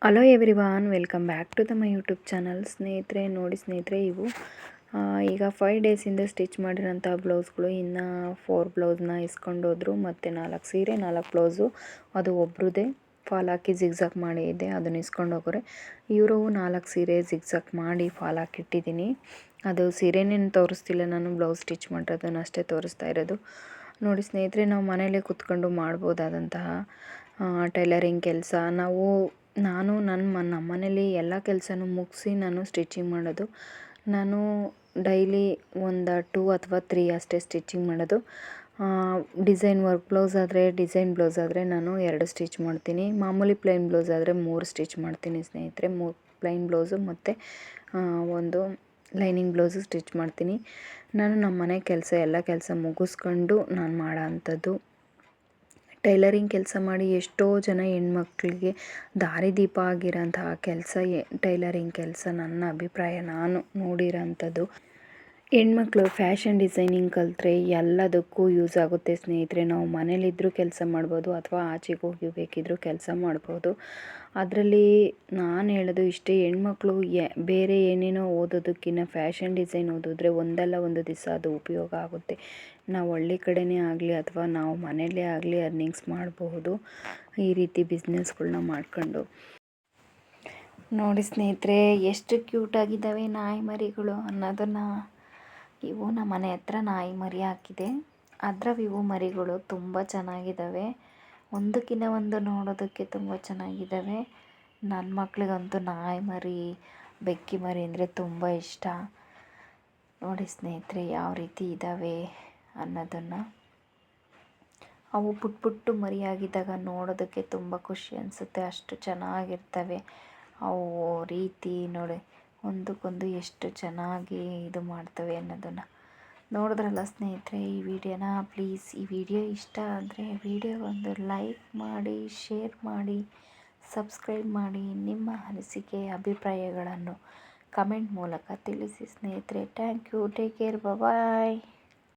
Hello everyone, welcome back to my YouTube channel. ಸ್ನೇಹಿತರೆ ನೋಡಿ ಸ್ನೇಹಿತರೆ, ಇವು ಈಗ 5 ಡೇಸಿಂದ ಸ್ಟಿಚ್ ಮಾಡಿರೋಂಥ ಬ್ಲೌಸ್ಗಳು. ಇನ್ನು 4 ಬ್ಲೌಸ್ನ ಇಸ್ಕೊಂಡು ಹೋದ್ರು, ಮತ್ತು 4 ಸೀರೆ 4 ಬ್ಲೌಸು ಅದು ಒಬ್ರದ್ದೇ ಫಾಲ್ ಹಾಕಿ ಜಿಗ್ಜಾಗ್ ಮಾಡಿ ಇದೆ, ಅದನ್ನು ಇಸ್ಕೊಂಡು ಹೋಗೋರೆ. ಇವರು 4 ಸೀರೆ ಜಿಗ್ಜಾಗ್ ಮಾಡಿ ಫಾಲ್ ಹಾಕಿಟ್ಟಿದ್ದೀನಿ. ಅದು ಸೀರೆನೇನು ತೋರಿಸ್ತಿಲ್ಲ, ನಾನು ಬ್ಲೌಸ್ ಸ್ಟಿಚ್ ಮಾಡಿರೋದನ್ನು ಅಷ್ಟೇ ತೋರಿಸ್ತಾ ಇರೋದು. ನೋಡಿ ಸ್ನೇಹಿತರೆ, ನಾವು ಮನೇಲೇ ಕೂತ್ಕೊಂಡು ಮಾಡ್ಬೋದಾದಂತಹ ಟೈಲರಿಂಗ್ ಕೆಲಸ. ನಾನು ನಮ್ಮ ಮನೇಲಿ ಎಲ್ಲ ಕೆಲಸನೂ ಮುಗಿಸಿ ನಾನು ಸ್ಟಿಚಿಂಗ್ ಮಾಡೋದು. ನಾನು ಡೈಲಿ ಒಂದು 2 ಅಥವಾ 3 ಅಷ್ಟೇ ಸ್ಟಿಚಿಂಗ್ ಮಾಡೋದು. ಡಿಸೈನ್ ವರ್ಕ್ ಬ್ಲೌಸ್ ಆದರೆ, ಡಿಸೈನ್ ಬ್ಲೌಸ್ ಆದರೆ ನಾನು 2 ಸ್ಟಿಚ್ ಮಾಡ್ತೀನಿ. ಮಾಮೂಲಿ ಪ್ಲೈನ್ ಬ್ಲೌಸ್ ಆದರೆ 3 ಸ್ಟಿಚ್ ಮಾಡ್ತೀನಿ ಸ್ನೇಹಿತರೆ. 3 ಪ್ಲೈನ್ ಬ್ಲೌಸು ಮತ್ತು ಒಂದು ಲೈನಿಂಗ್ ಬ್ಲೌಸು ಸ್ಟಿಚ್ ಮಾಡ್ತೀನಿ. ನಾನು ನಮ್ಮ ಮನೆ ಎಲ್ಲ ಕೆಲಸ ಮುಗಿಸ್ಕೊಂಡು ನಾನು ಮಾಡೋ ಅಂಥದ್ದು. ಟೈಲರಿಂಗ್ ಕೆಲಸ ಮಾಡಿ ಎಷ್ಟೋ ಜನ ಹೆಣ್ಮಕ್ಳಿಗೆ ದಾರಿದೀಪ ಆಗಿರೋಂತಹ ಕೆಲಸ ಟೈಲರಿಂಗ್ ಕೆಲಸ. ನನ್ನ ಅಭಿಪ್ರಾಯ, ನಾನು ನೋಡಿರೋಂಥದ್ದು. ಹೆಣ್ಮಕ್ಳು ಫ್ಯಾಷನ್ ಡಿಸೈನಿಂಗ್ ಕಲಿತ್ರೆ ಎಲ್ಲದಕ್ಕೂ ಯೂಸ್ ಆಗುತ್ತೆ ಸ್ನೇಹಿತರೆ. ನಾವು ಮನೇಲಿದ್ದರೂ ಕೆಲಸ ಮಾಡ್ಬೋದು, ಅಥವಾ ಆಚೆಗೆ ಹೋಗಿ ಬೇಕಿದ್ದರೂ ಕೆಲಸ ಮಾಡ್ಬೋದು. ಅದರಲ್ಲಿ ನಾನು ಹೇಳೋದು ಇಷ್ಟೇ, ಹೆಣ್ಮಕ್ಳು ಬೇರೆ ಏನೇನೋ ಓದೋದಕ್ಕಿಂತ ಫ್ಯಾಷನ್ ಡಿಸೈನ್ ಓದಿದ್ರೆ ಒಂದಲ್ಲ ಒಂದು ದಿವಸ ಅದು ಉಪಯೋಗ ಆಗುತ್ತೆ. ನಾವು ಹಳ್ಳಿ ಕಡೆಯೇ ಆಗಲಿ ಅಥವಾ ನಾವು ಮನೆಯಲ್ಲೇ ಆಗಲಿ ಅರ್ನಿಂಗ್ಸ್ ಮಾಡಬಹುದು ಈ ರೀತಿ ಬಿಸ್ನೆಸ್ಗಳನ್ನ ಮಾಡ್ಕೊಂಡು. ನೋಡಿ ಸ್ನೇಹಿತರೆ, ಎಷ್ಟು ಕ್ಯೂಟಾಗಿದ್ದಾವೆ ನಾಯಿ ಮರಿಗಳು ಅನ್ನೋದನ್ನು. ಇವು ನಮ್ಮ ಮನೆ ಹತ್ರ ನಾಯಿ ಮರಿ ಹಾಕಿದೆ, ಇವು ಮರಿಗಳು ತುಂಬ ಚೆನ್ನಾಗಿದ್ದಾವೆ. ಒಂದಕ್ಕಿಂತ ಒಂದು ನೋಡೋದಕ್ಕೆ ತುಂಬ ಚೆನ್ನಾಗಿದ್ದಾವೆ. ನನ್ನ ಮಕ್ಳಿಗಂತೂ ನಾಯಿ ಮರಿ, ಬೆಕ್ಕಿ ಮರಿ ಅಂದರೆ ತುಂಬ ಇಷ್ಟ. ನೋಡಿ ಸ್ನೇಹಿತರೆ, ಯಾವ ರೀತಿ ಇದ್ದಾವೆ ಅನ್ನೋದನ್ನು. ಅವು ಪುಟ್ಟು ಮರಿಯಾಗಿದ್ದಾಗ ನೋಡೋದಕ್ಕೆ ತುಂಬ ಖುಷಿ ಅನಿಸುತ್ತೆ, ಅಷ್ಟು ಚೆನ್ನಾಗಿರ್ತವೆ. ಅವು ರೀತಿ ನೋಡಿ, ಒಂದಕ್ಕೊಂದು ಎಷ್ಟು ಚೆನ್ನಾಗಿ ಇದು ಮಾಡ್ತವೆ ಅನ್ನೋದನ್ನು ನೋಡಿದ್ರಲ್ಲ ಸ್ನೇಹಿತರೆ. ಈ ವಿಡಿಯೋನ ಪ್ಲೀಸ್, ಈ ವಿಡಿಯೋ ಇಷ್ಟ ಆದರೆ ವಿಡಿಯೋಗೊಂದು ಲೈಕ್ ಮಾಡಿ, ಶೇರ್ ಮಾಡಿ, ಸಬ್ಸ್ಕ್ರೈಬ್ ಮಾಡಿ. ನಿಮ್ಮ ಅನಿಸಿಕೆ ಅಭಿಪ್ರಾಯಗಳನ್ನು ಕಮೆಂಟ್ ಮೂಲಕ ತಿಳಿಸಿ ಸ್ನೇಹಿತರೆ. Thank you, take care, bye.